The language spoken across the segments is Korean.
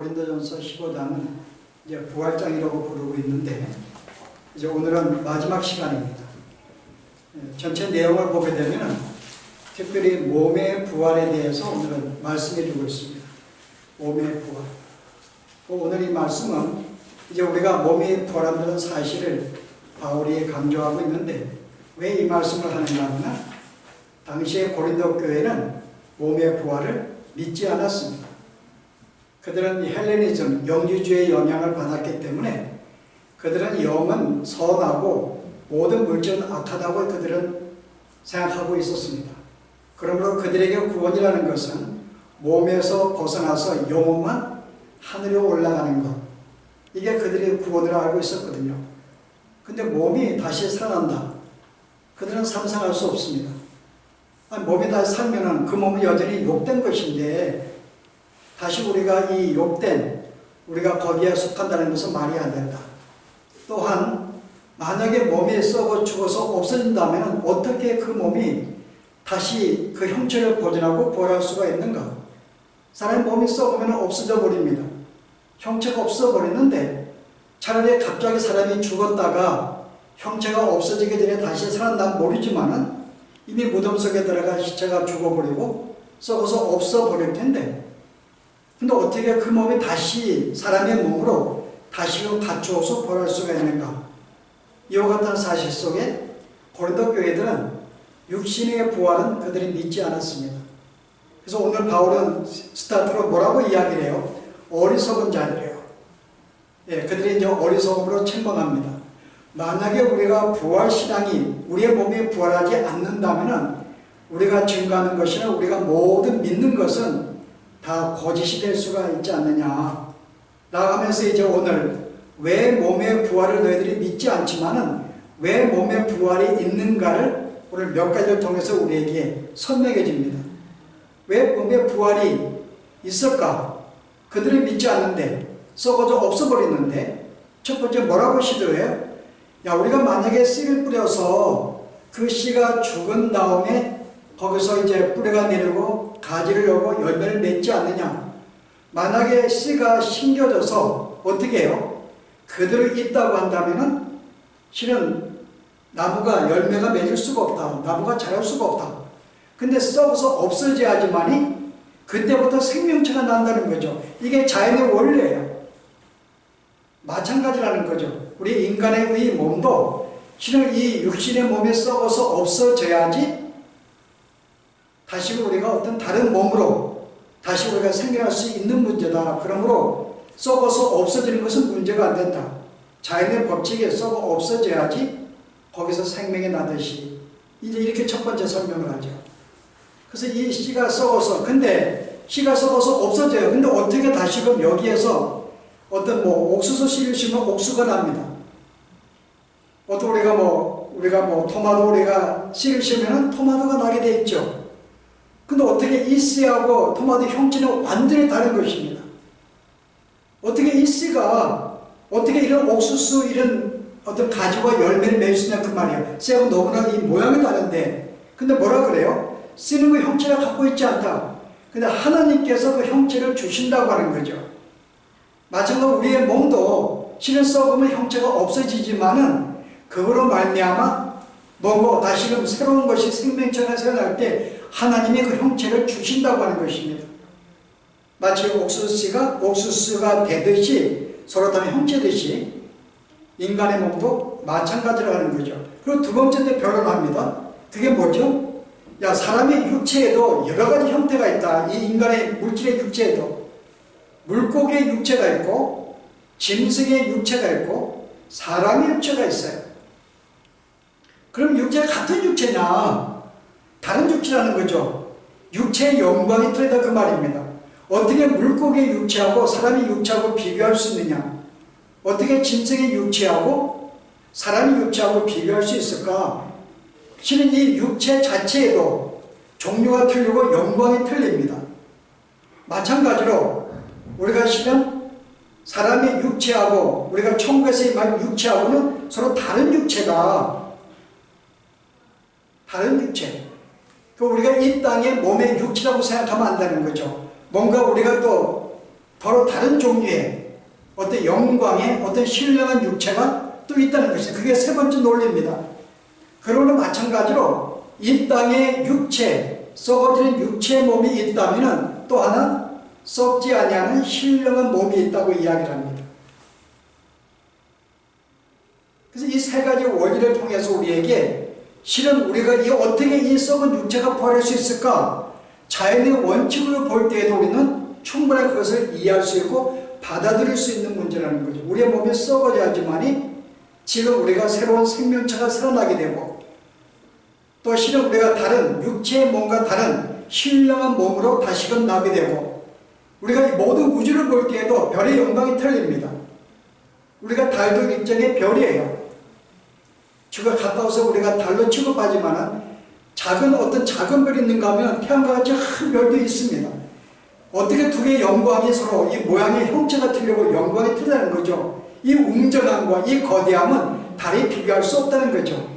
고린도전서 15장은 이제 부활장이라고 부르고 있는데 이제 오늘은 마지막 시간입니다. 전체 내용을 보게 되면 특별히 몸의 부활에 대해서 오늘은 말씀해 주고 있습니다. 몸의 부활. 오늘 이 말씀은 이제 우리가 몸이 부활한다는 사실을 바울이 강조하고 있는데 왜 이 말씀을 하는가 하면 당시에 고린도 교회는 몸의 부활을 믿지 않았습니다. 그들은 헬레니즘, 영주주의의 영향을 받았기 때문에 그들은 영은 선하고 모든 물질은 악하다고 그들은 생각하고 있었습니다. 그러므로 그들에게 구원이라는 것은 몸에서 벗어나서 영혼만 하늘에 올라가는 것, 이게 그들의 구원을 알고 있었거든요. 근데 몸이 다시 살아난다, 그들은 상상할 수 없습니다. 몸이 다시 살면은 그 몸은 여전히 욕된 것인데 다시 우리가 이 욕된, 우리가 거기에 속한다는 것은 말이 안 된다. 또한 만약에 몸이 썩어 죽어서 없어진다면 어떻게 그 몸이 다시 그 형체를 보존하고 부활할 수가 있는가? 사람의 몸이 썩으면 없어져 버립니다. 형체가 없어 버리는데 차라리 갑자기 사람이 죽었다가 형체가 없어지기 전에 다시 살아난다면 모르지만은 이미 무덤 속에 들어가 시체가 죽어버리고 썩어서 없어 버릴 텐데, 근데 어떻게 그 몸이 다시 사람의 몸으로 다시금 갖추어서 부활할 수가 있는가? 이와 같은 사실 속에 고린도 교회들은 육신의 부활은 그들이 믿지 않았습니다. 그래서 오늘 바울은 스타트로 뭐라고 이야기를 해요? 어리석은 자들이에요. 그들이 이제 어리석음으로 책망합니다. 만약에 우리가 부활신앙이 우리의 몸이 부활하지 않는다면 우리가 증거하는 것이나 우리가 모든 믿는 것은 다 거짓이 될 수가 있지 않느냐 나가면서 이제 오늘 왜 몸의 부활을 너희들이 믿지 않지만은 왜 몸의 부활이 있는가를 오늘 몇 가지를 통해서 우리에게 설명해 줍니다. 왜 몸의 부활이 있을까? 그들이 믿지 않는데 썩어져 없어버리는데 첫 번째 뭐라고 시도해요? 야, 우리가 만약에 씨를 뿌려서 그 씨가 죽은 다음에 거기서 이제 뿌리가 내리고 가지를 열고 열매를 맺지 않느냐. 만약에 씨가 심겨져서 어떻게 해요? 그대로 있다고 한다면은 실은 나무가 열매가 맺을 수가 없다. 나무가 자랄 수가 없다. 근데 썩어서 없어져야지만이 그때부터 생명체가 난다는 거죠. 이게 자연의 원리예요. 마찬가지라는 거죠. 우리 인간의 이 몸도 실은 이 육신의 몸에 썩어서 없어져야지 다시 우리가 어떤 다른 몸으로 다시 우리가 생겨날 수 있는 문제다. 그러므로 썩어서 없어지는 것은 문제가 안 된다. 자연의 법칙에 썩어 없어져야지 거기서 생명이 나듯이 이제 이렇게 첫 번째 설명을 하죠. 그래서 이 씨가 썩어서, 근데 씨가 썩어서 없어져요. 근데 어떻게 다시금 여기에서 어떤 옥수수 씨를 심으면 옥수가 납니다. 어떤 우리가 토마토 우리가 씨를 심으면 토마토가 나게 돼 있죠. 근데 어떻게 이 씨하고 토마토 형체는 완전히 다른 것입니다. 어떻게 이 씨가 어떻게 이런 옥수수 이런 어떤 가지와 열매를 맺을 수 있냐 그 말이에요. 씨하고 너무나 이 모양이 다른데, 근데 뭐라 그래요? 씨는 그 형체를 갖고 있지 않다. 근데 하나님께서 그 형체를 주신다고 하는 거죠. 마찬가지로 우리의 몸도 실은 썩으면 형체가 없어지지만은 그거로 말미암아 뭐고 다시금 새로운 것이 생명체가 생겨날 때 하나님이 그 형체를 주신다고 하는 것입니다. 마치 옥수수가 되듯이 서로 다른 형체듯이 인간의 몸도 마찬가지라는 거죠. 그리고 두 번째 변론을 합니다. 그게 뭐죠? 야, 사람의 육체에도 여러 가지 형태가 있다. 이 인간의 물질의 육체에도 물고기의 육체가 있고 짐승의 육체가 있고 사람의 육체가 있어요. 그럼 육체가 같은 육체냐? 다른 육체라는 거죠. 육체의 영광이 틀리다 그 말입니다. 어떻게 물고기의 육체하고 사람의 육체하고 비교할 수 있느냐? 어떻게 짐승의 육체하고 사람의 육체하고 비교할 수 있을까? 실은 이 육체 자체에도 종류가 틀리고 영광이 틀립니다. 마찬가지로 우리가 실은 사람의 육체하고 우리가 천국에서 임할 육체하고는 서로 다른 육체다. 다른 육체. 우리가 이 땅의 몸의 육체라고 생각하면 안 되는 거죠. 뭔가 우리가 또 바로 다른 종류의 어떤 영광의 어떤 신령한 육체가 또 있다는 것이죠. 그게 세 번째 논리입니다. 그러나 마찬가지로 이 땅에 육체, 썩어지는 육체의 몸이 있다면 또 하나 썩지 아니하는 신령한 몸이 있다고 이야기를 합니다. 그래서 이 세 가지 원리를 통해서 우리에게 실은 우리가 어떻게 이 썩은 육체가 부활할 수 있을까? 자연의 원칙으로 볼 때에도 우리는 충분히 그것을 이해할 수 있고 받아들일 수 있는 문제라는 거죠. 우리의 몸이 썩어져야지만이 지금 우리가 새로운 생명체가 살아나게 되고 또 실은 우리가 다른 육체의 몸과 다른 신령한 몸으로 다시금 나게 되고 우리가 이 모든 우주를 볼 때에도 별의 영광이 틀립니다. 우리가 달도 일종의 별이에요. 주가 가까워서 우리가 달로 취급하지만 어떤 작은 별이 있는가 하면 태양과 같이 큰 별도 있습니다. 어떻게 두 개의 영광이 서로 이 모양의 형체가 틀리고 영광이 틀리다는 거죠. 이 웅장함과 이 거대함은 달이 비교할 수 없다는 거죠.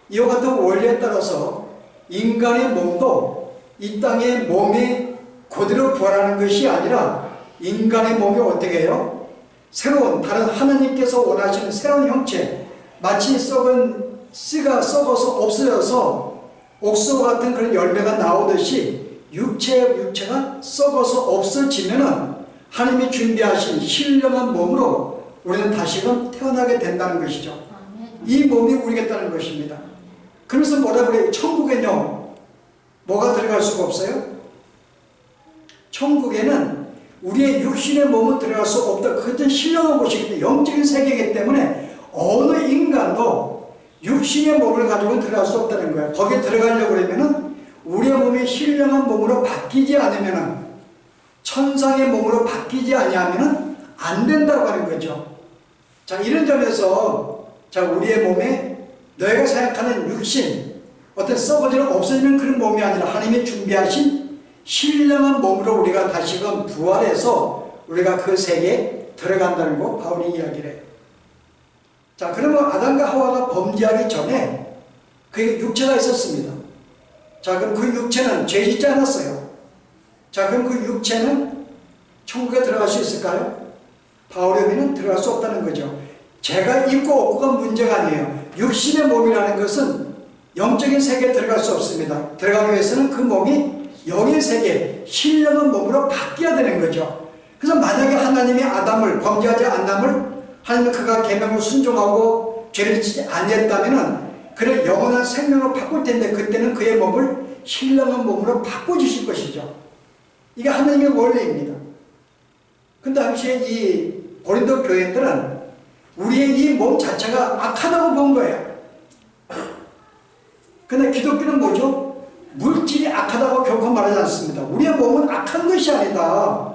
이와 같은 원리에 따라서 인간의 몸도 이 땅의 몸이 그대로 부활하는 것이 아니라 인간의 몸이 어떻게 해요? 새로운 다른 하나님께서 원하시는 새로운 형체, 마치 썩은 씨가 썩어서 없어져서 옥수수 같은 그런 열매가 나오듯이 육체가 썩어서 없어지면은 하나님이 준비하신 신령한 몸으로 우리는 다시금 태어나게 된다는 것이죠. 이 몸이 우리겠다는 것입니다. 그래서 뭐라 그래요? 천국에는요, 뭐가 들어갈 수가 없어요? 천국에는 우리의 육신의 몸은 들어갈 수 없다. 그것은 신령한 곳이기 때문에, 영적인 세계이기 때문에 어느 인간도 육신의 몸을 가지고는 들어갈 수 없다는 거예요. 거기에 들어가려고 그러면은 우리의 몸이 신령한 몸으로 바뀌지 않으면은, 천상의 몸으로 바뀌지 아니하면은 안 된다고 하는 거죠. 자, 이런 점에서 우리의 몸에 너희가 생각하는 육신, 어떤 썩어지는 없어지는 그런 몸이 아니라 하나님이 준비하신 신령한 몸으로 우리가 다시금 부활해서 우리가 그 세계에 들어간다는 거 바울이 이야기를 해요. 자, 그러면 아담과 하와가 범죄하기 전에 그 육체가 있었습니다. 자, 그럼 그 육체는 죄 짓지 않았어요. 자, 그럼 그 육체는 천국에 들어갈 수 있을까요? 바울의 의미는 들어갈 수 없다는 거죠. 죄가 있고 없고가 문제가 아니에요. 육신의 몸이라는 것은 영적인 세계에 들어갈 수 없습니다. 들어가기 위해서는 그 몸이 영의 세계, 신령한 몸으로 바뀌어야 되는 거죠. 그래서 만약에 하나님이 아담을 범죄하지 않남을 하나님은 그가 계명을 순종하고 죄를 짓지 아니했다면은 그를 영원한 생명으로 바꿀 텐데 그때는 그의 몸을 신령한 몸으로 바꿔주실 것이죠. 이게 하나님의 원리입니다. 그 당시에 이 고린도 교인들은 우리의 이 몸 자체가 악하다고 본 거예요. 근데 기독교는 뭐죠? 물질이 악하다고 결코 말하지 않습니다. 우리의 몸은 악한 것이 아니다.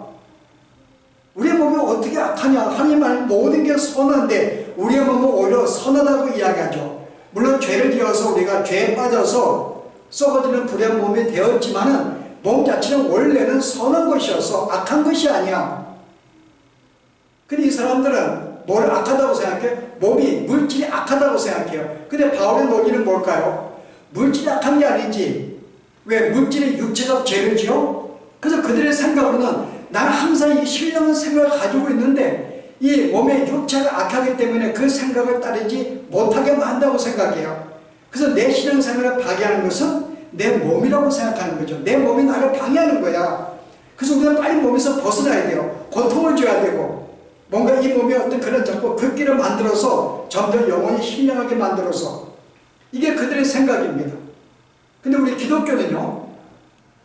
우리의 몸이 어떻게 악하냐? 하나님 말은 모든 게 선한데 우리의 몸은 오히려 선하다고 이야기하죠. 물론 죄를 지어서 우리가 죄에 빠져서 썩어지는 불의 몸이 되었지만은 몸 자체는 원래는 선한 것이어서 악한 것이 아니야. 근데 이 사람들은 뭘 악하다고 생각해? 몸이, 물질이 악하다고 생각해요. 근데 바울의 논리는 뭘까요? 물질이 악한 게 아니지. 왜? 물질의 육체가 죄를 지어? 그래서 그들의 생각으로는 나는 항상 이 신령한 생각을 가지고 있는데 이 몸의 육체가 악하기 때문에 그 생각을 따르지 못하게 만다고 생각해요. 그래서 내 신앙생활을 방해하는 것은 내 몸이라고 생각하는 거죠. 내 몸이 나를 방해하는 거야. 그래서 우리는 빨리 몸에서 벗어나야 돼요. 고통을 줘야 되고 뭔가 이 몸에 어떤 그런 자꾸 긋기를 만들어서 점점 영혼이 신령하게 만들어서 이게 그들의 생각입니다. 근데 우리 기독교는요,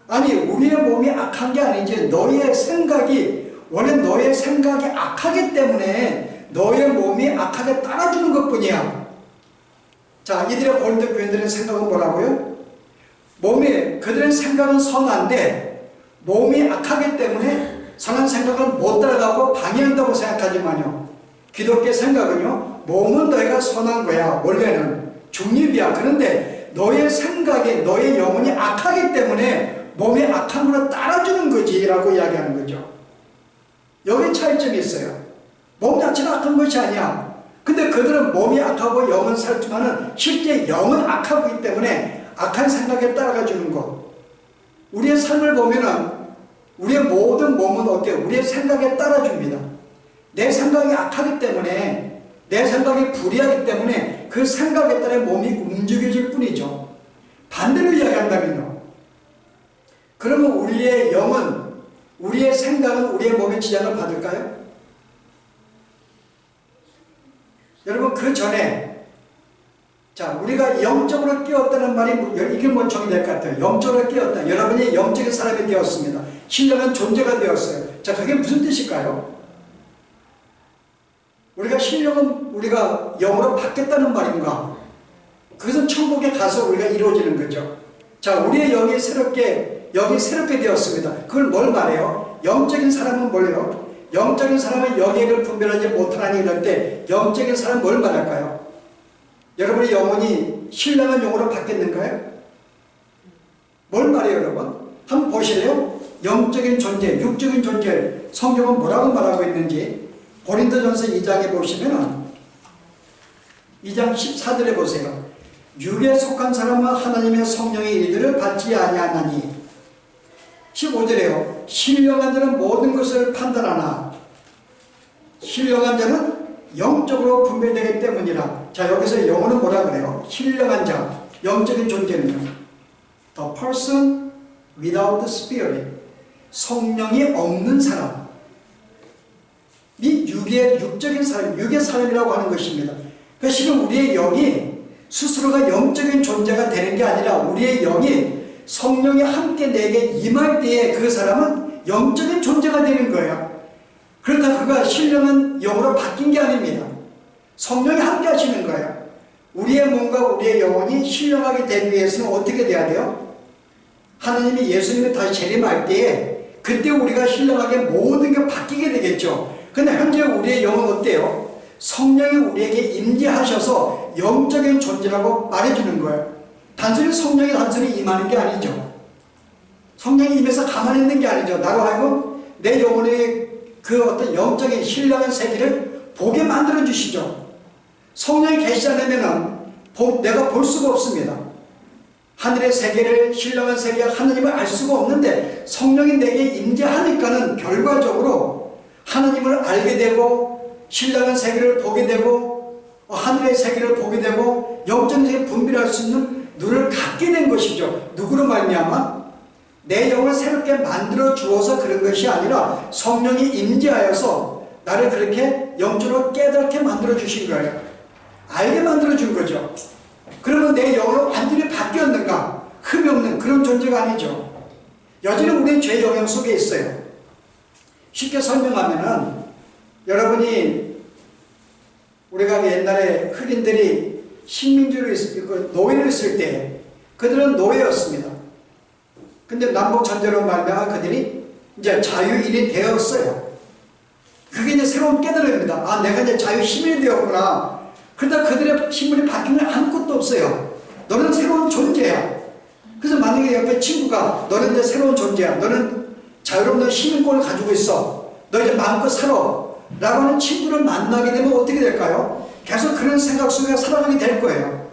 아니 우리의 몸이 악한 게 아니지 너의 생각이 원래 너의 생각이 악하기 때문에 너의 몸이 악하게 따라주는 것뿐이야. 자, 이들의 고린도 교인들의 생각은 뭐라고요? 그들의 생각은 선한데 몸이 악하기 때문에 선한 생각을 못 따라가고 방해한다고 생각하지만요, 기독교의 생각은요, 몸은 너희가 선한 거야. 원래는 중립이야. 그런데 너의 생각이, 너의 영혼이 악하기 때문에 몸의 악함으로 따라주는 거지 라고 이야기하는 거죠. 여기 차이점이 있어요. 몸 자체가 악한 것이 아니야. 근데 그들은 몸이 악하고 영은 살지만은 실제 영은 악하기 때문에 악한 생각에 따라가 주는 것. 우리의 삶을 보면은 우리의 모든 몸은 어때요? 우리의 생각에 따라줍니다. 내 생각이 악하기 때문에, 내 생각이 불의하기 때문에 그 생각에 따라 몸이 움직여질 뿐이죠. 반대로 이야기한다면요, 그러면 우리의 영은, 우리의 생각은 우리의 몸에 지장을 받을까요? 여러분, 그 전에, 자, 우리가 영적으로 깨었다는 말이 이게 뭐 정의 될 것 같아요. 영적으로 깨었다. 여러분이 영적인 사람이 되었습니다. 신령한 존재가 되었어요. 자, 그게 무슨 뜻일까요? 우리가 신령은 우리가 영으로 바뀌었다는 말인가? 그것은 천국에 가서 우리가 이루어지는 거죠. 자, 우리의 영이 영이 새롭게 되었습니다. 그걸 뭘 말해요? 영적인 사람은 뭘요? 영적인 사람은 영역을 분별하지 못하니 이럴 때 영적인 사람은 뭘 말할까요? 여러분의 영혼이 신령한 영으로 바뀌었는가요? 뭘 말해요, 여러분? 한번 보실래요? 영적인 존재, 육적인 존재, 성경은 뭐라고 말하고 있는지 고린도전서 2장에 보시면 2장 14절에 보세요. 육에 속한 사람은 하나님의 성령의 일들을 받지 아니하나니. 15절에요. 신령한 자는 모든 것을 판단하나 신령한 자는 영적으로 분별되기 때문이라. 자, 여기서 영어는 뭐라 그래요? 신령한 자, 영적인 존재는요, The person without the spirit, 성령이 없는 사람, 이 육적인 사람, 육의 사람이라고 하는 것입니다. 그러니까 실은 우리의 영이 스스로가 영적인 존재가 되는 게 아니라 우리의 영이 성령이 함께 내게 임할 때에 그 사람은 영적인 존재가 되는 거예요. 그러나 그가 신령한 영으로 바뀐 게 아닙니다. 성령이 함께 하시는 거예요. 우리의 몸과 우리의 영혼이 신령하게 되기 위해서는 어떻게 돼야 돼요? 하나님이 예수님을 다시 재림할 때에 그때 우리가 신령하게 모든 게 바뀌게 되겠죠. 그런데 현재 우리의 영은 어때요? 성령이 우리에게 임재하셔서 영적인 존재라고 말해주는 거예요. 단순히 성령이 임하는 게 아니죠. 성령이 임해서 가만히 있는 게 아니죠. 나로 하여금 내 영혼의 그 어떤 영적인 신령한 세계를 보게 만들어 주시죠. 성령이 계시지 않으면 내가 볼 수가 없습니다. 하늘의 세계를, 신령한 세계, 하나님을 알 수가 없는데 성령이 내게 임재하니까는 결과적으로 하나님을 알게 되고 신령한 세계를 보게 되고 하늘의 세계를 보게 되고 영적인 세계를 분별할 수 있는 눈을 갖게 된 것이죠. 누구로 말미암아? 내 영을 새롭게 만들어 주어서 그런 것이 아니라 성령이 임재하여서 나를 그렇게 영적으로 깨닫게 만들어 주신 거예요. 알게 만들어 준 거죠. 그러면 내 영으로 완전히 바뀌었는가? 흠이 없는 그런 존재가 아니죠. 여전히 우리는 죄 영향 속에 있어요. 쉽게 설명하면은 여러분이 우리가 옛날에 흑인들이 식민지로 노예로 있을 때 그들은 노예였습니다. 근데 남북 전쟁으로 말미암아 그들이 이제 자유인이 되었어요. 그게 이제 새로운 깨달음입니다. 아, 내가 이제 자유 시민이 되었구나. 그러다 그들의 신분이 바뀌면 아무것도 없어요. 너는 새로운 존재야. 그래서 만약에 옆에 친구가 너는 이제 새로운 존재야. 너는 자유로운 시민권을 가지고 있어. 너 이제 마음껏 살아. 라고 하는 친구를 만나게 되면 어떻게 될까요? 계속 그런 생각 속에 살아가게 될 거예요.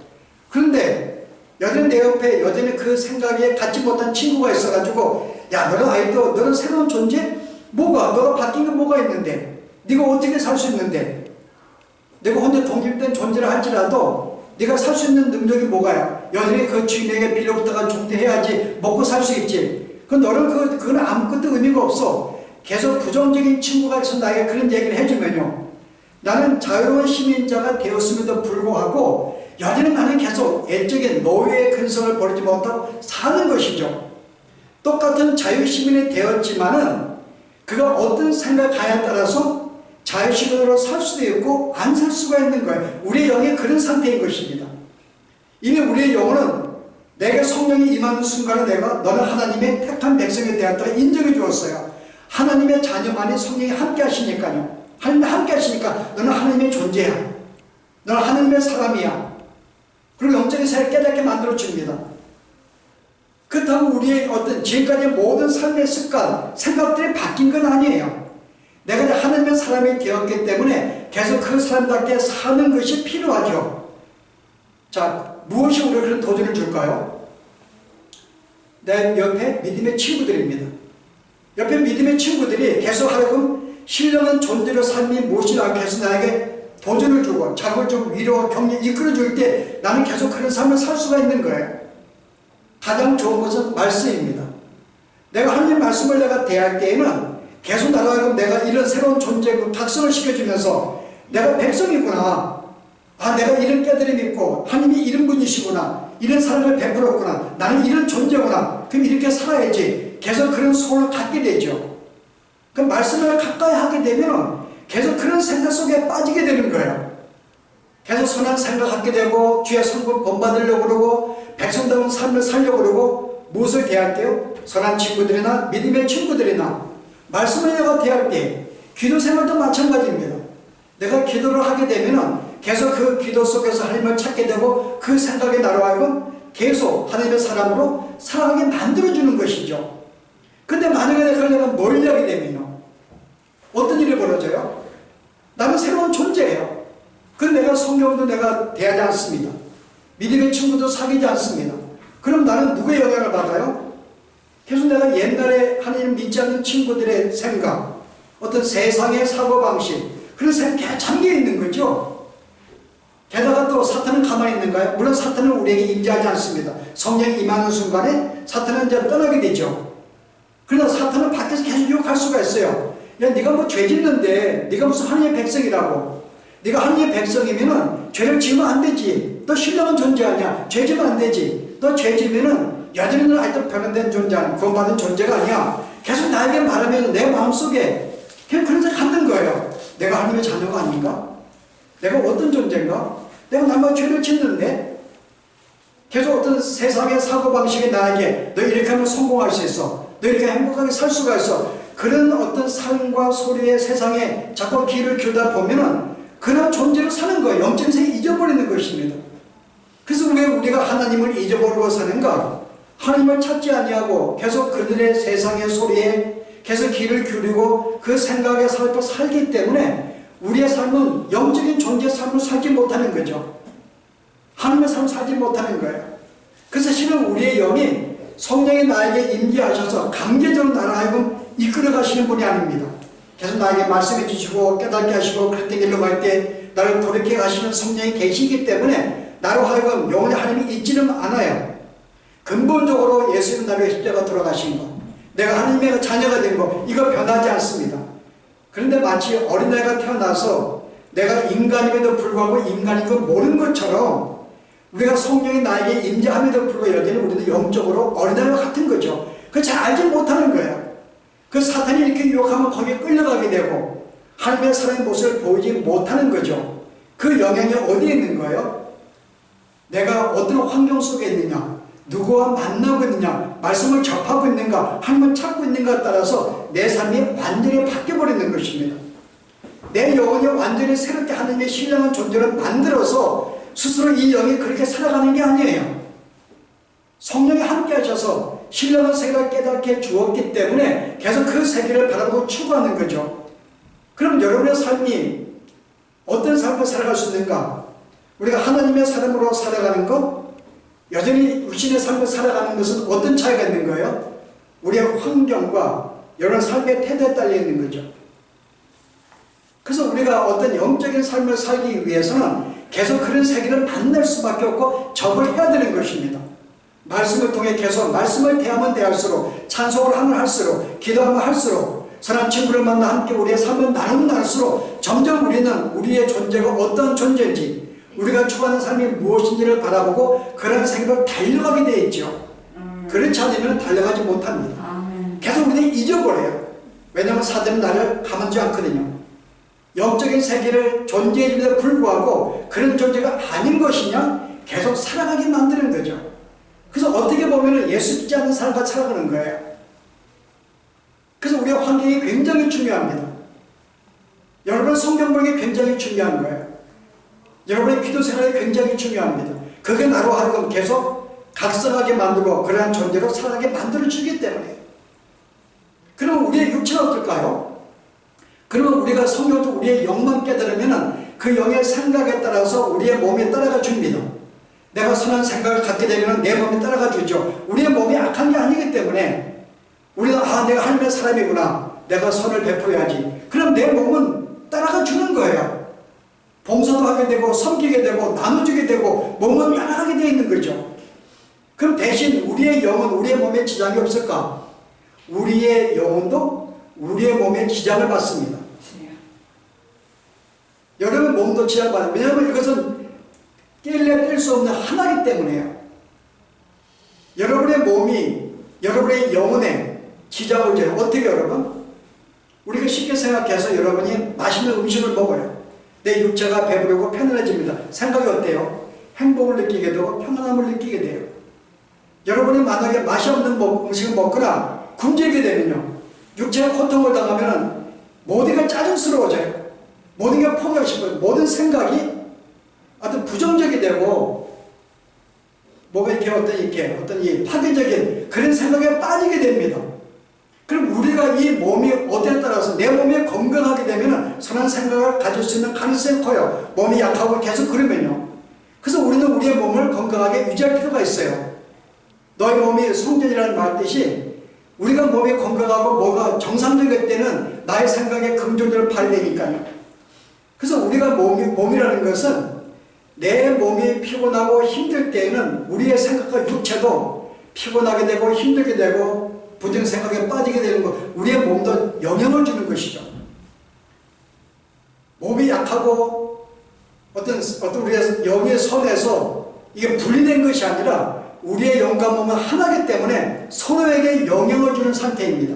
그런데 여전히 내 옆에 여전히 그 생각에 갖지 못한 친구가 있어가지고 야, 너는 아이도 너는 새로운 존재? 뭐가? 너가 바뀐 게 뭐가 있는데? 네가 어떻게 살 수 있는데? 내가 혼자 독립된 존재를 할지라도 네가 살 수 있는 능력이 뭐가요? 여전히 그 주인에게 빌려붙다가 중대해야지 먹고 살 수 있지. 그 너는 그건 아무것도 의미가 없어. 계속 부정적인 친구가 있어 나에게 그런 얘기를 해주면요, 나는 자유로운 시민자가 되었음에도 불구하고 여전히 나는 계속 애적인 노예의 근성을 버리지 못하고 사는 것이죠. 똑같은 자유시민이 되었지만은 그가 어떤 생각하에 따라서 자유시민으로 살 수도 있고 안 살 수가 있는 거예요. 우리의 영이 그런 상태인 것입니다. 이미 우리의 영혼은 내게 성령이 임하는 순간에 너는 하나님의 택한 백성이 되었다고 인정해 주었어요. 하나님의 자녀만이 성령이 함께 하시니까요. 하나님이 함께 하시니까 너는 하나님의 존재야. 너는 하나님의 사람이야. 그리고 영적인 세계를 깨닫게 만들어 줍니다. 그렇다면 우리의 어떤 지금까지 모든 삶의 습관, 생각들이 바뀐 건 아니에요. 내가 이제 하나님의 사람이 되었기 때문에 계속 그 사람답게 사는 것이 필요하죠. 자, 무엇이 우리가 그런 도전을 줄까요? 내 옆에 믿음의 친구들입니다. 옆에 믿음의 친구들이 계속 하여금 신령한 존재로 삶이 무엇이 않게 해서 나에게 도전을 주고 자극을 주고 위로와 격려 이끌어줄 때 나는 계속 그런 삶을 살 수가 있는 거예요. 가장 좋은 것은 말씀입니다. 내가 하나님 말씀을 내가 대할 때에는 계속 나가고 내가 이런 새로운 존재고 각성을 시켜주면서 내가 백성이구나. 아, 내가 이런 깨달음이 있고 하나님이 이런 분이시구나. 이런 사랑을 베풀었구나. 나는 이런 존재구나. 그럼 이렇게 살아야지. 계속 그런 소원을 갖게 되죠. 그 말씀을 가까이 하게 되면 계속 그런 생각 속에 빠지게 되는 거예요. 계속 선한 생각 갖게 되고 주의 성품 본받으려고 그러고 백성다운 삶을 살려고 그러고 무엇을 대할 때요? 선한 친구들이나 믿음의 친구들이나 말씀을 내가 대할 때 기도 생활도 마찬가지입니다. 내가 기도를 하게 되면 계속 그 기도 속에서 하나님을 찾게 되고 그 생각이 나로 하여금 계속 하나님의 사람으로 살아가게 만들어주는 것이죠. 근데 만약에 내가 멀리하게 되면요, 어떤 일이 벌어져요? 나는 새로운 존재예요. 그럼 내가 성경도 내가 대하지 않습니다. 믿음의 친구도 사귀지 않습니다. 그럼 나는 누구의 영향을 받아요? 계속 내가 옛날에 하나님 믿지 않는 친구들의 생각, 어떤 세상의 사고방식, 그런 생각에 잠겨 있는 거죠. 게다가 또 사탄은 가만히 있는가요? 물론 사탄은 우리에게 임재하지 않습니다. 성령이 임하는 순간에 사탄은 이제 떠나게 되죠. 그러나 사탄은 밖에서 계속 유혹할 수가 있어요. 야, 네가 뭐 죄 짓는데 네가 무슨 하나님의 백성이라고. 네가 하나님의 백성이면은 죄를 지으면 안 되지. 너 신령한 존재 아니야. 죄 지으면 안 되지. 너 죄 지으면은 여전히 는 아직도 변화된 존재, 구원받은 존재가 아니야. 계속 나에게 말하면 내 마음속에 그냥 그런 생각 갖는 거예요. 내가 하나님의 자녀가 아닌가? 내가 어떤 존재인가? 내가 남과 죄를 짓는데 계속 어떤 세상의 사고방식이 나에게 너 이렇게 하면 성공할 수 있어. 너 이렇게 행복하게 살 수가 있어. 그런 어떤 삶과 소리의 세상에 자꾸 귀를 기울다 보면은 그런 존재로 사는 거예요. 영적인 세계 잊어버리는 것입니다. 그래서 왜 우리가 하나님을 잊어버리고 사는가? 하나님을 찾지 아니하고 계속 그들의 세상의 소리에 계속 귀를 기울이고 그 생각에 살기 때문에 우리의 삶은 영적인 존재의 삶을 살지 못하는 거죠. 하나님의 삶을 살지 못하는 거예요. 그래서 실은 우리의 영이 성령이 나에게 임재하셔서 강제적으로 나를 하여금 이끌어 가시는 분이 아닙니다. 계속 나에게 말씀해 주시고 깨닫게 하시고 그렇게 길로 갈 때 나를 돌이켜 가시는 성령이 계시기 때문에 나로 하여금 영원히 하나님이 잊지는 않아요. 근본적으로 예수님 나를 십자가 돌아가신 것, 내가 하나님의 자녀가 된 것, 이거 변하지 않습니다. 그런데 마치 어린아이가 태어나서 내가 인간임에도 불구하고 인간인 걸 모르는 것처럼 우리가 성령이 나에게 임재함에도 불구하고 여전히 우리도 영적으로 어린아이와 같은 거죠. 그걸 잘 알지 못하는 거예요. 그 사탄이 이렇게 유혹하면 거기에 끌려가게 되고 하나님의 사랑의 모습을 보이지 못하는 거죠. 그 영향이 어디에 있는 거예요? 내가 어떤 환경 속에 있느냐, 누구와 만나고 있느냐, 말씀을 접하고 있는가, 하나님을 찾고 있는가에 따라서 내 삶이 완전히 바뀌어버리는 것입니다. 내 영혼이 완전히 새롭게 하나님의 신령한 존재를 만들어서 스스로 이 영이 그렇게 살아가는 게 아니에요. 성령이 함께 하셔서 신령한 세계를 깨닫게 주었기 때문에 계속 그 세계를 바라보고 추구하는 거죠. 그럼 여러분의 삶이 어떤 삶을 살아갈 수 있는가? 우리가 하나님의 사람으로 살아가는 것, 여전히 육신의 삶을 살아가는 것은 어떤 차이가 있는 거예요? 우리의 환경과 여러 삶의 태도에 딸려 있는 거죠. 그래서 우리가 어떤 영적인 삶을 살기 위해서는 계속 그런 세계를 만날 수밖에 없고 접을 해야 되는 것입니다. 말씀을 통해 계속 말씀을 대하면 대할수록, 찬송을 하면 할수록, 기도하면 할수록, 선한 친구를 만나 함께 우리의 삶을 나누면 나눌수록 점점 우리는 우리의 존재가 어떤 존재인지, 우리가 추구하는 삶이 무엇인지를 바라보고 그런 생각을 달려가게 되어 있죠. 그렇지 않으면 달려가지 못합니다. 계속 우리는 잊어버려요. 왜냐하면 사단은 나를 가만두지 않거든요. 영적인 세계를 존재임에도 불구하고 그런 존재가 아닌 것이냐 계속 살아가게 만드는 거죠. 그래서 어떻게 보면 예수 믿지 않는 삶과 살아가는 거예요. 그래서 우리의 환경이 굉장히 중요합니다. 여러분 성경 보기 굉장히 중요한 거예요. 여러분의 기도 생활이 굉장히 중요합니다. 그게 나로 하여금 계속 각성하게 만들고 그러한 존재로 살아가게 만들어주기 때문에. 그럼 우리의 육체는 어떨까요? 그러면 우리가 성경도 우리의 영만 깨달으면 그 영의 생각에 따라서 우리의 몸이 따라가 줍니다. 내가 선한 생각을 갖게 되면 내 몸이 따라가 주죠. 우리의 몸이 악한 게 아니기 때문에 우리는 내가 하나님의 사람이구나. 내가 선을 베풀어야지. 그럼 내 몸은 따라가 주는 거예요. 봉사도 하게 되고 섬기게 되고 나눠주게 되고 몸은 따라가게 되어 있는 거죠. 그럼 대신 우리의 영은 우리의 몸에 지장이 없을까? 우리의 영혼도 우리의 몸에 지장을 받습니다. 여러분 몸도 지장을 받아요. 왜냐하면 이것은 뗄래 뗄 수 없는 하나이기 때문에요. 여러분의 몸이 여러분의 영혼에 지장을 줘요. 어떻게 여러분? 우리가 쉽게 생각해서 여러분이 맛있는 음식을 먹어요. 내 육체가 배부르고 편안해집니다. 생각이 어때요? 행복을 느끼게 되고 평안함을 느끼게 돼요. 여러분이 만약에 맛이 없는 음식을 먹거나 굶주리게 되면요, 육체가 고통을 당하면 모든 게 짜증스러워져요. 모든 게 포기하고 싶어요. 모든 생각이 어떤 부정적이 되고 뭐가 어떤 이 파괴적인 그런 생각에 빠지게 됩니다. 그럼 우리가 이 몸이 어디에 따라서 내 몸이 건강하게 되면 선한 생각을 가질 수 있는 가능성이 커요. 몸이 약하고 계속 그러면요. 그래서 우리는 우리의 몸을 건강하게 유지할 필요가 있어요. 너의 몸이 성전이라는 말뜻이 우리가 몸이 건강하고 뭐가 정상적일 때는 나의 생각에 긍정적으로 발휘되니까요. 그래서 우리가 몸이라는 것은 내 몸이 피곤하고 힘들 때에는 우리의 생각과 육체도 피곤하게 되고 힘들게 되고 부정 생각에 빠지게 되는 것, 우리의 몸도 영향을 주는 것이죠. 몸이 약하고 어떤 우리의 영의 선에서 이게 분리된 것이 아니라 우리의 영과 몸은 하나이기 때문에 서로에게 영향을 주는 상태입니다.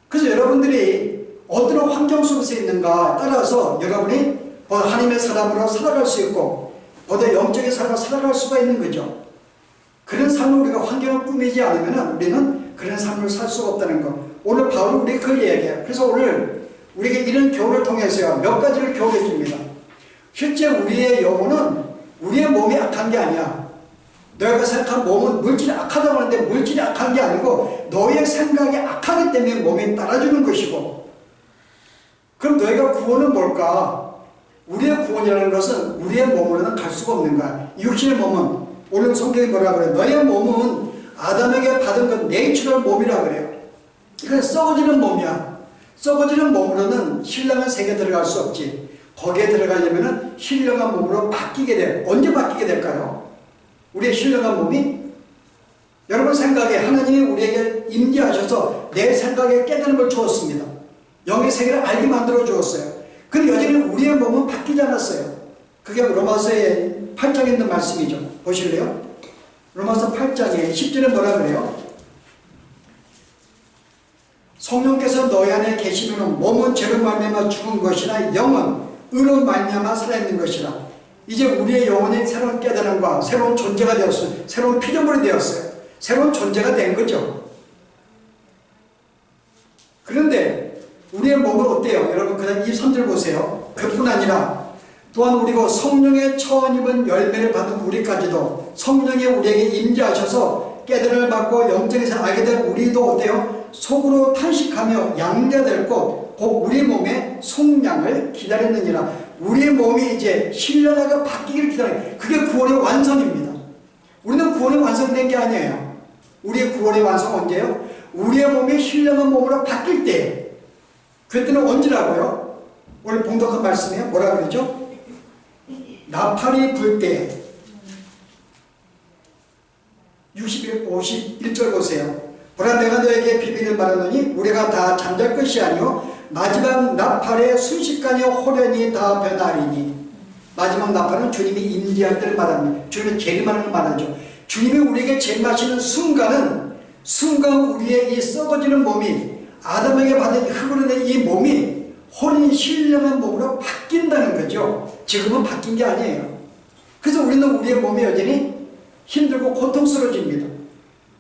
그래서 여러분들이 어떤 환경 속에서 있는가 따라서 여러분이 하나님의 사람으로 살아갈 수 있고 보다 영적인 삶을 살아갈 수가 있는 거죠. 그런 삶을 우리가 환경을 꾸미지 않으면 우리는 그런 삶을 살 수가 없다는 것. 오늘 바울은 우리 그걸 얘기해요. 그래서 오늘 우리에게 이런 교훈을 통해서요, 몇 가지를 교훈해 줍니다. 실제 우리의 영혼은 우리의 몸이 악한 게 아니야. 너희가 생각한 몸은 물질이 악하다고 하는데 물질이 악한 게 아니고 너의 생각이 악하기 때문에 몸이 따라주는 것이고, 그럼 너희가 구원은 뭘까? 우리의 구원이라는 것은 우리의 몸으로는 갈 수가 없는 거야. 육신의 몸은, 오늘 성경이 뭐라 그래요? 너의 몸은 아담에게 받은 건 내추럴 몸이라 그래요. 이건 썩어지는 몸이야. 썩어지는 몸으로는 신령한 세계에 들어갈 수 없지. 거기에 들어가려면 신령한 몸으로 바뀌게 돼. 언제 바뀌게 될까요? 우리의 신령한 몸이, 여러분 생각에 하나님이 우리에게 임재하셔서 내 생각에 깨달음을 주었습니다. 영의 세계를 알게 만들어 주었어요. 근데 여전히 우리의 몸은 바뀌지 않았어요. 그게 로마서의 8장에 있는 말씀이죠. 보실래요? 로마서 8장에 10절에 뭐라 그래요? 성령께서 너희 안에 계시면 몸은 죄로 말미암아 죽은 것이나 영은 의로 말미암아 살아있는 것이라. 이제 우리의 영혼이 새로운 깨달음과 새로운 존재가 되었어요. 새로운 피조물이 되었어요. 새로운 존재가 된 거죠. 그런데 우리의 몸은 어때요? 여러분 그다음 23절 보세요. 그뿐 아니라 또한 우리가 성령의 처음 입은 열매를 받은 우리까지도 성령이 우리에게 임재하셔서 깨달음을 받고 영적에서 알게 된 우리도 어때요? 속으로 탄식하며 양자될 것, 곧 우리 몸의 속량을 기다렸느니라. 우리의 몸이 이제 신령하게 바뀌기를 기다려요. 그게 구원의 완성입니다. 우리는 구원이 완성된 게 아니에요. 우리의 구원의 완성 언제요? 우리의 몸이 신령한 몸으로 바뀔 때. 그때는 언제라고요? 오늘 봉독한 말씀이에요. 뭐라 그러죠? 나팔이 불 때. 51절 보세요. 보라 내가 너에게 비밀을 말하노니 우리가 다 잠잘 것이 아니요 마지막 나팔의 순식간에 호련히 다 변하리니. 마지막 나팔은 주님이 임재할 때를 말합니다. 주님이 재림하는 걸 말하죠. 주님이 우리에게 재림하시는 순간 우리의 이 썩어지는 몸이 아담에게 받은 흙으로 된 이 몸이 혼이 신령한 몸으로 바뀐다는 거죠. 지금은 바뀐 게 아니에요. 그래서 우리는 우리의 몸이 여전히 힘들고 고통스러워집니다.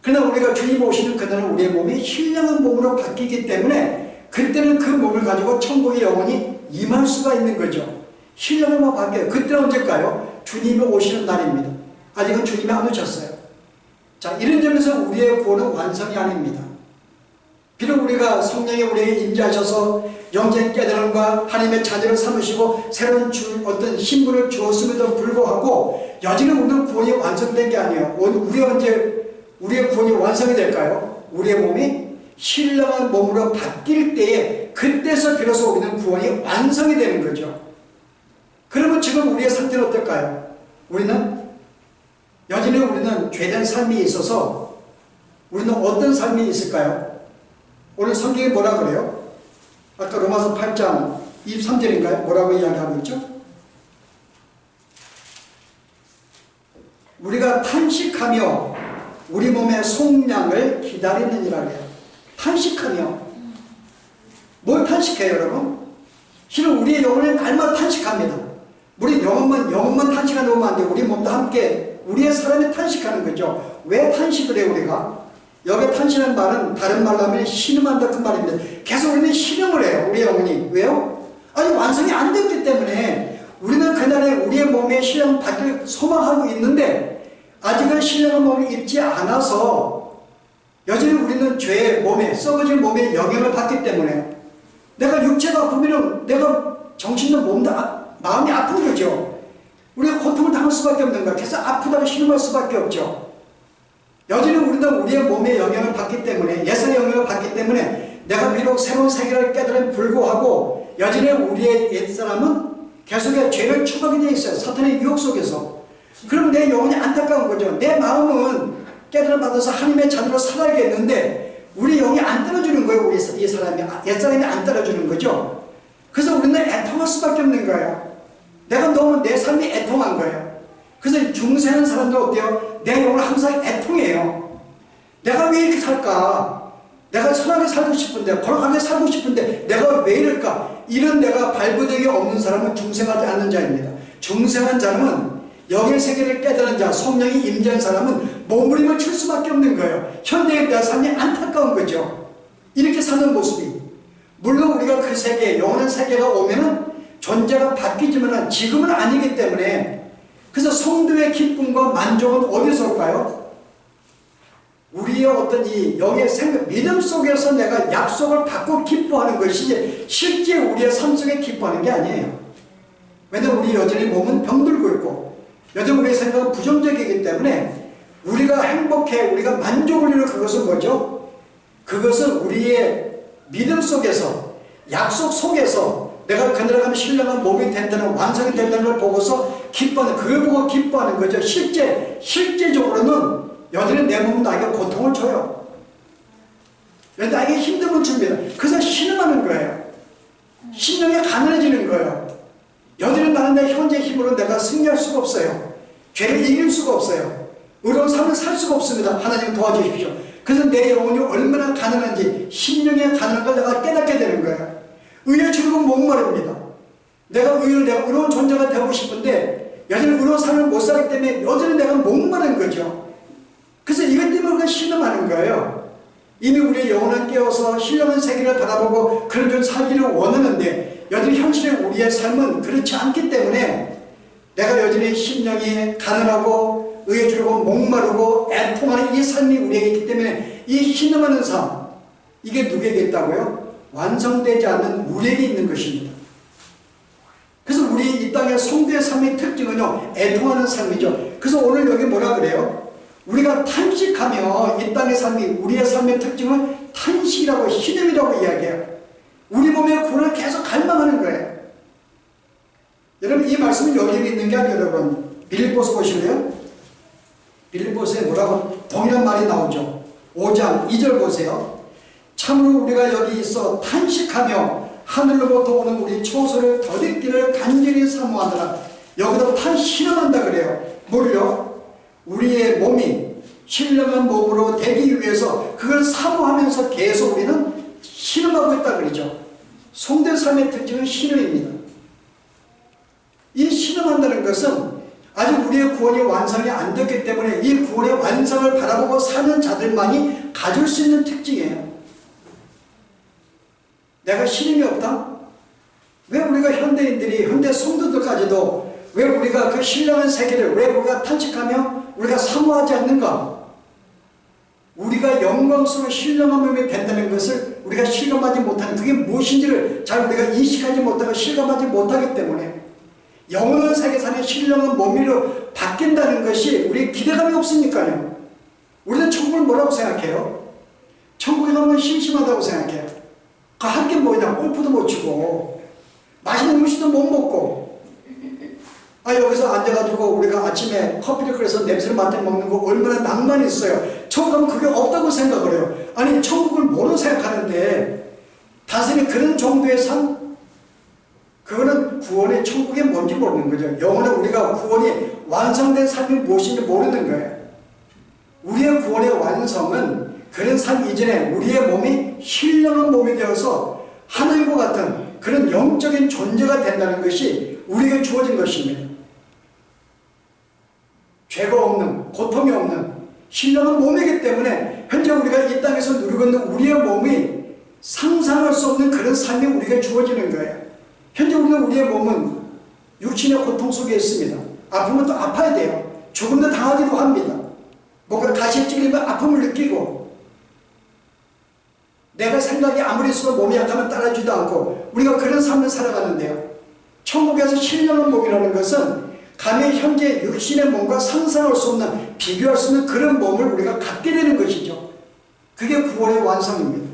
그러나 우리가 주님 오시는 그날은 우리의 몸이 신령한 몸으로 바뀌기 때문에 그때는 그 몸을 가지고 천국의 영혼이 임할 수가 있는 거죠. 신령한 몸으로 바뀌어요. 그때는 언제일까요? 주님이 오시는 날입니다. 아직은 주님이 안 오셨어요. 자, 이런 점에서 우리의 구원은 완성이 아닙니다. 비록 우리가 성령이 우리에게 임재하셔서 영적인 깨달음과 하나님의 자녀를 삼으시고 새로운 어떤 신분을 주었음에도 불구하고 여전히 우리는 구원이 완성된 게 아니에요. 우리가 언제 우리의 구원이 완성이 될까요? 우리의 몸이 신령한 몸으로 바뀔 때에 그때서 비로소 우리는 구원이 완성이 되는 거죠. 그러면 지금 우리의 상태는 어떨까요? 여전히 우리는 죄된 삶이 있어서 우리는 어떤 삶이 있을까요? 오늘 성경이 뭐라 그래요? 아까 로마서 8장 23절인가요? 뭐라고 이야기하고 있죠? 우리가 탄식하며 우리 몸의 속량을 기다리느니라 해요. 탄식하며. 뭘 탄식해요, 여러분? 실은 우리의 영혼은 날마다 탄식합니다. 우리 영혼만 탄식하는 건 안 돼요. 우리 몸도 함께 우리의 사람이 탄식하는 거죠. 왜 탄식을 해요, 우리가? 여기 탄식하는 말은 다른 말로 하면 신음한다 그 말입니다. 계속 우리는 신음을 해요, 우리 영혼이. 왜요? 아직 완성이 안 됐기 때문에 우리는 그날에 우리의 몸에 신령 받길 소망하고 있는데 아직은 신령한 몸을 입지 않아서 여전히 우리는 죄의 몸에, 썩어진 몸에 영향을 받기 때문에 내가 육체가 아프면 내가 정신도 몸도 마음이 아픈 거죠. 우리가 고통을 당할 수밖에 없는 거야. 그래서 아프다고 신음할 수밖에 없죠. 여전히 우리는 우리의 몸에 영향을 받기 때문에, 예산의 영향을 받기 때문에 내가 비록 새로운 세계를 깨달음에 불구하고 여전히 우리의 옛사람은 계속해서 죄를 추구하게 되어 있어요. 사탄의 유혹 속에서. 그럼 내 영혼이 안타까운 거죠. 내 마음은 깨달음 받아서 하나님의 자녀로 살아야겠는데 우리 영이 안 떨어지는 거예요. 우리 이 사람이, 옛사람이 안 떨어지는 거죠. 그래서 우리는 애통할 수밖에 없는 거예요. 내가 너무 내 삶이 애통한 거예요. 그래서 중생한 사람들 어때요? 내 영혼 항상 애통해요. 내가 왜 이렇게 살까? 내가 선하게 살고 싶은데, 거룩하게 살고 싶은데 내가 왜 이럴까? 이런 내가 발부덕이 없는 사람은 중생하지 않는 자입니다. 중생한 자는 영의 세계를 깨달은 자, 성령이 임재한 사람은 몸부림을 칠 수밖에 없는 거예요. 현대의 내 삶이 안타까운 거죠. 이렇게 사는 모습이. 물론 우리가 그 세계, 영원한 세계가 오면은 존재가 바뀌지만 지금은 아니기 때문에, 그래서 성도의 기쁨과 만족은 어디서 올까요? 우리의 어떤 이 영의 생각, 믿음 속에서 내가 약속을 받고 기뻐하는 것이 실제 우리의 삶 속에 기뻐하는 게 아니에요. 왜냐하면 우리 여전히 몸은 병들고 있고 여전히 우리의 생각은 부정적이기 때문에 우리가 행복해, 우리가 만족을 이루는 그것은 뭐죠? 그것은 우리의 믿음 속에서, 약속 속에서 내가 그날 가면 신령한 몸이 된다는, 완성이 된다는 걸 보고서 기뻐하는, 그걸 보고 기뻐하는 거죠. 실제적으로는 여전히 내 몸은 나에게 고통을 줘요. 나에게 힘듦을 줍니다. 그래서 신음하는 거예요. 신령이 가난해지는 거예요. 여전히 나는 내 현재 힘으로 내가 승리할 수가 없어요. 죄를 이길 수가 없어요. 의로운 삶을 살 수가 없습니다. 하나님 도와주십시오. 그래서 내 영혼이 얼마나 가난한지, 신령의 가난한 걸 내가 깨닫게 되는 거예요. 의의 주름은 목마릅니다. 내가 의로운 존재가 되고 싶은데 여전히 의로운 삶을 못 살기 때문에 여전히 내가 목마른 거죠. 그래서 이것 때문에 우리가 신음하는 거예요. 이미 우리의 영혼을 깨워서 신령한 세계를 바라보고 그런 좀 살기를 원하는데 여전히 현실의 우리의 삶은 그렇지 않기 때문에 내가 여전히 심령이 가난하고 의에 주르고 목마르고 애통하는 이 삶이 우리에게 있기 때문에 이 신음하는 삶, 이게 누구에게 있다고요? 완성되지 않는 우리에게 있는 것입니다. 그래서 우리 이 땅의 성도의 삶의 특징은요, 애통하는 삶이죠. 그래서 오늘 여기 뭐라 그래요? 우리가 탄식하며 이 땅의 삶이, 우리의 삶의 특징은 탄식이라고, 신음이라고 이야기해요. 우리 몸의 구원을 계속 갈망하는 거예요. 여러분, 이 말씀은 여기 있는 게 아니에요. 여러분, 빌립보서 보실래요? 빌립보서에 뭐라고 동일한 말이 나오죠. 5장 2절 보세요. 참으로 우리가 여기 있어 탄식하며 하늘로부터 오는 우리 초소를 더듬기를 간절히 사모하느라. 여기다 신음한다 그래요. 뭘요? 우리의 몸이 신령한 몸으로 되기 위해서 그걸 사모하면서 계속 우리는 신음하고 있다 그러죠. 성도의 삶의 특징은 신음입니다. 이 신음한다는 것은 아직 우리의 구원이 완성이 안 됐기 때문에 이 구원의 완성을 바라보고 사는 자들만이 가질 수 있는 특징이에요. 내가 신임이 없다? 왜 우리가 현대인들이, 현대 성도들까지도 왜 우리가 그 신령한 세계를 왜 우리가 탄식하며 우리가 사모하지 않는가? 우리가 영광스러운 신령한 몸이 된다는 것을 우리가 실감하지 못하는, 그게 무엇인지를 잘 우리가 인식하지 못하고 실감하지 못하기 때문에 영원한 세계 사는 신령한 몸으로 바뀐다는 것이 우리 기대감이 없으니까요. 우리는 천국을 뭐라고 생각해요? 천국에 가면 심심하다고 생각해요. 할 게 뭐냐? 골프도 못 치고 맛있는 음식도 못 먹고 여기서 앉아가지고 우리가 아침에 커피를 끓여서 냄새를 맡아 먹는 거 얼마나 낭만이 있어요. 천국 가면 그게 없다고 생각을 해요. 아니 천국을 뭐로 생각하는데 단순히 그런 정도의 삶, 그거는 구원의 천국이 뭔지 모르는 거죠. 영원히 우리가 구원이 완성된 삶이 무엇인지 모르는 거예요. 우리의 구원의 완성은 그런 삶 이전에 우리의 몸이 신령한 몸이 되어서 하늘과 같은 그런 영적인 존재가 된다는 것이 우리에게 주어진 것입니다. 죄가 없는, 고통이 없는 신령한 몸이기 때문에 현재 우리가 이 땅에서 누리고 있는 우리의 몸이 상상할 수 없는 그런 삶이 우리에게 주어지는 거예요. 현재 우리의 몸은 육신의 고통 속에 있습니다. 아프면 또 아파야 돼요. 죽음도 당하기도 합니다. 뭔가 가시에 찔리면 아픔을 느끼고, 내가 생각이 아무리 있어도 몸이 약하면 따라주지도 않고 우리가 그런 삶을 살아가는데요. 천국에서 신령한 몸이라는 것은 감히 현재 육신의 몸과 상상할 수 없는, 비교할 수 없는 그런 몸을 우리가 갖게 되는 것이죠. 그게 구원의 완성입니다.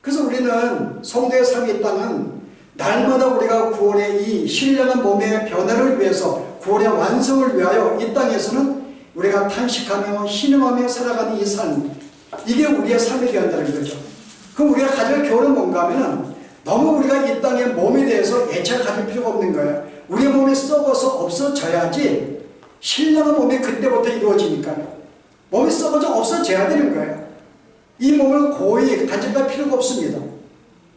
그래서 우리는 성도의 삶이 있다면 날마다 우리가 구원의 이 신령한 몸의 변화를 위해서, 구원의 완성을 위하여 이 땅에서는 우리가 탄식하며 신음하며 살아가는 이 삶, 이게 우리의 삶이 되었다는 거죠. 그럼 우리가 가질 교훈은 뭔가 하면, 너무 우리가 이 땅의 몸에 대해서 애착을 가질 필요가 없는 거예요. 우리의 몸이 썩어서 없어져야지 신령한 몸이 그때부터 이루어지니까요. 몸이 썩어져 없어져야 되는 거예요. 이 몸을 고이 가져갈 필요가 없습니다.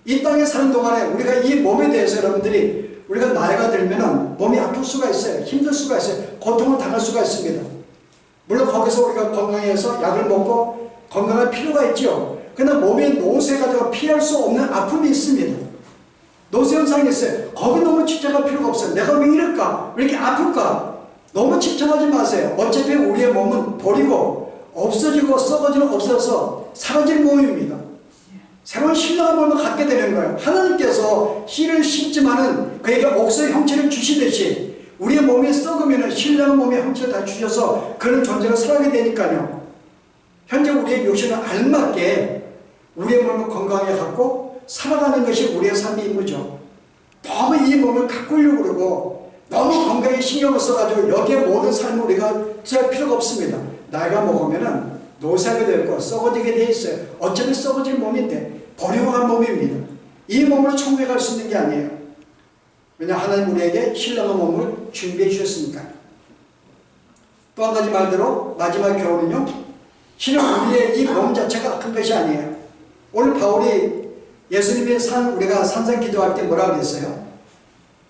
이 땅에 사는 동안에 우리가 이 몸에 대해서 여러분들이, 우리가 나이가 들면은 몸이 아플 수가 있어요. 힘들 수가 있어요. 고통을 당할 수가 있습니다. 물론 거기서 우리가 건강해서 약을 먹고 건강할 필요가 있죠. 그러나 몸의 노쇠가 피할 수 없는 아픔이 있습니다. 노쇠 현상이 있어요. 거기 너무 집착할 필요가 없어요. 내가 왜 이럴까? 왜 이렇게 아플까? 너무 집착하지 마세요. 어차피 우리의 몸은 버리고 없어지고 썩어지는, 없어서 사라질 몸입니다. 새로운 신령한 몸을 갖게 되는 거예요. 하나님께서 씨를 심지만은 그에게 옥수의 형체를 주시듯이 우리의 몸이 썩으면 신령한 몸의 형체를 다 주셔서 그런 존재가 살아가게 되니까요. 현재 우리의 육신을 알맞게 우리의 몸을 건강하게 갖고 살아가는 것이 우리의 삶의 임무죠. 너무 이 몸을 가꾸려고 그러고 너무 건강에 신경을 써가지고 여기에 모든 삶을 우리가 쓸 필요가 없습니다. 나이가 먹으면 노쇠하게 되고 썩어지게 돼 있어요. 어차피 썩어질 몸인데 버리고 간 몸입니다. 이 몸으로 천국에 갈 수 있는 게 아니에요. 왜냐, 하나님 우리에게 신령한 몸을 준비해 주셨으니까요. 또 한 가지 말대로 마지막 교훈은요, 실은 우리의 이 몸 자체가 악한 것이 아니에요. 오늘 바울이 예수님의 우리가 산상 기도할 때 뭐라 그랬어요?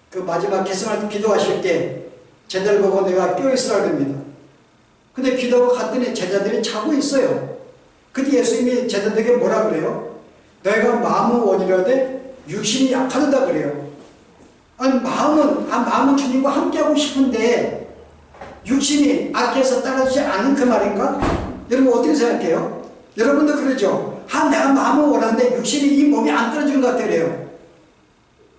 그 마지막 계승할 때 기도하실 때 제자들 보고 내가 깨어있으라 그럽니다. 근데 기도하고 갔더니 제자들이 자고 있어요. 그때 예수님이 제자들에게 뭐라 그래요? 너희가 마음은 원이라되 육신이 약하다 그래요. 아니 마음은 주님과 함께하고 싶은데 육신이 악해서 따라주지 않는 그 말인가? 여러분 어떻게 생각해요? 여러분도 그러죠? 내가 마음은 원하는데 육신이 이 몸이 안 떨어지는 것 같아 그래요.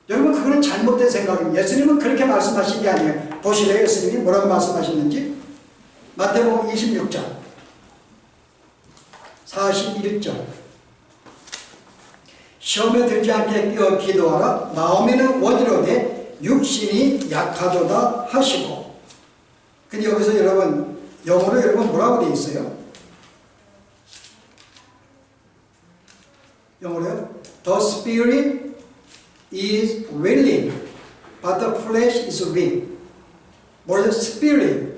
여러분 그거는 잘못된 생각입니다. 예수님은 그렇게 말씀하신 게 아니에요. 보시래요. 예수님이 뭐라고 말씀하셨는지. 마태복음 26장 41절 시험에 들지 않게 끼어 기도하라. 마음에는 원이로되 육신이 약하도다 하시고. 근데 여기서 여러분 영어로 여러분 뭐라고 되어 있어요? 영어로요? The spirit is willing, but the flesh is weak. 뭐죠? spirit.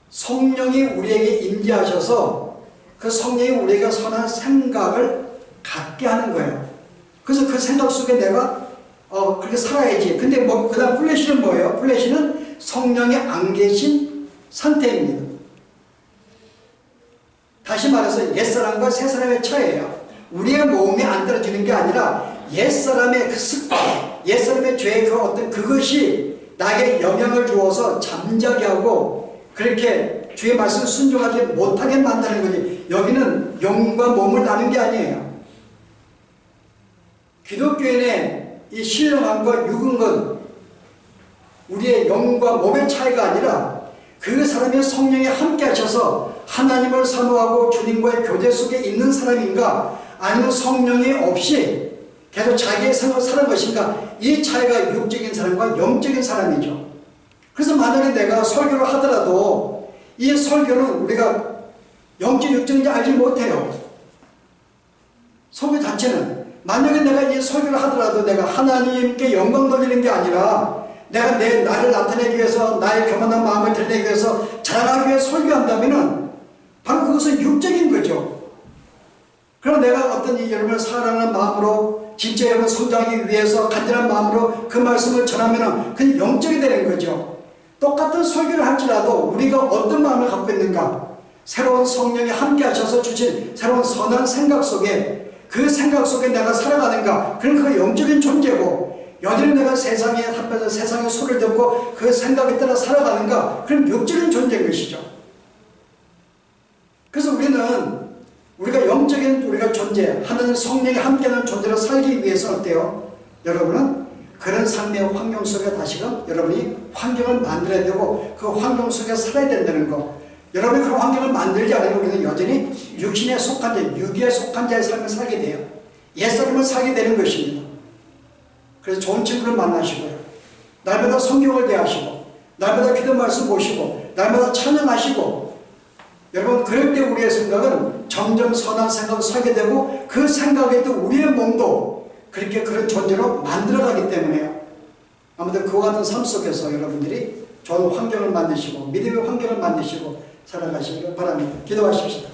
성령이 우리에게 임재하셔서 그 성령이 우리에게 선한 생각을 갖게 하는 거예요. 그래서 그 생각 속에 내가 그렇게 살아야지. 근데 그 다음 플래시는 뭐예요? 플래시는 성령이 안 계신 상태입니다. 다시 말해서 옛사람과 새사람의 차이예요. 우리의 몸이 안 떨어지는 게 아니라 옛사람의 그 습관, 옛사람의 죄의 그 어떤 그것이 나에게 영향을 주어서 잠자게 하고 그렇게 주의 말씀을 순종하지 못하게 만드는 거지. 여기는 영과 몸을 나눈 게 아니에요. 기독교인의 이 신령함과 육은건 우리의 영과 몸의 차이가 아니라 그 사람의 성령이 함께 하셔서 하나님을 사모하고 주님과의 교제 속에 있는 사람인가, 아니면 성령이 없이 계속 자기의 생각을 사는 것인가, 이 차이가 육적인 사람과 영적인 사람이죠. 그래서 만약에 내가 설교를 하더라도 이 설교는 우리가 영적, 육적인지 알지 못해요. 설교 자체는. 만약에 내가 이 설교를 하더라도 내가 하나님께 영광 돌리는 게 아니라 내가 나를 나타내기 위해서, 나의 교만한 마음을 드러내기 위해서, 자랑하기 위해 설교한다면 바로 그것은 육적인 거죠. 그럼 내가 어떤 여러분을 사랑하는 마음으로 진짜 여러분 성장하기 위해서 간절한 마음으로 그 말씀을 전하면 그게 영적이 되는 거죠. 똑같은 설교를 할지라도 우리가 어떤 마음을 갖고 있는가, 새로운 성령이 함께 하셔서 주신 새로운 선한 생각 속에, 그 생각 속에 내가 살아가는가, 그럼 그 영적인 존재고, 여전히 내가 세상에 합해서 세상의 소리를 듣고 그 생각에 따라 살아가는가, 그럼 육적인 존재인 것이죠. 그래서 우리가 영적인 우리가 존재, 하나님 성령이 함께하는 존재로 살기 위해서 어때요? 여러분은 그런 삶의 환경 속에 다시금 여러분이 환경을 만들어야 되고 그 환경 속에 살아야 된다는 거. 여러분이 그런 환경을 만들지 않으면 우리는 여전히 육신에 속한 자, 육에 속한 자의 삶을 살게 돼요. 옛사람을 살게 되는 것입니다. 그래서 좋은 친구를 만나시고요. 날마다 성경을 대하시고, 날마다 기도 말씀 보시고, 날마다 찬양하시고, 여러분 그럴 때 우리의 생각은 점점 선한 생각을 살게 되고 그 생각에 또 우리의 몸도 그렇게 그런 존재로 만들어가기 때문에요. 아무튼 그와 같은 삶 속에서 여러분들이 좋은 환경을 만드시고 믿음의 환경을 만드시고 살아가시길 바랍니다. 기도하십시오.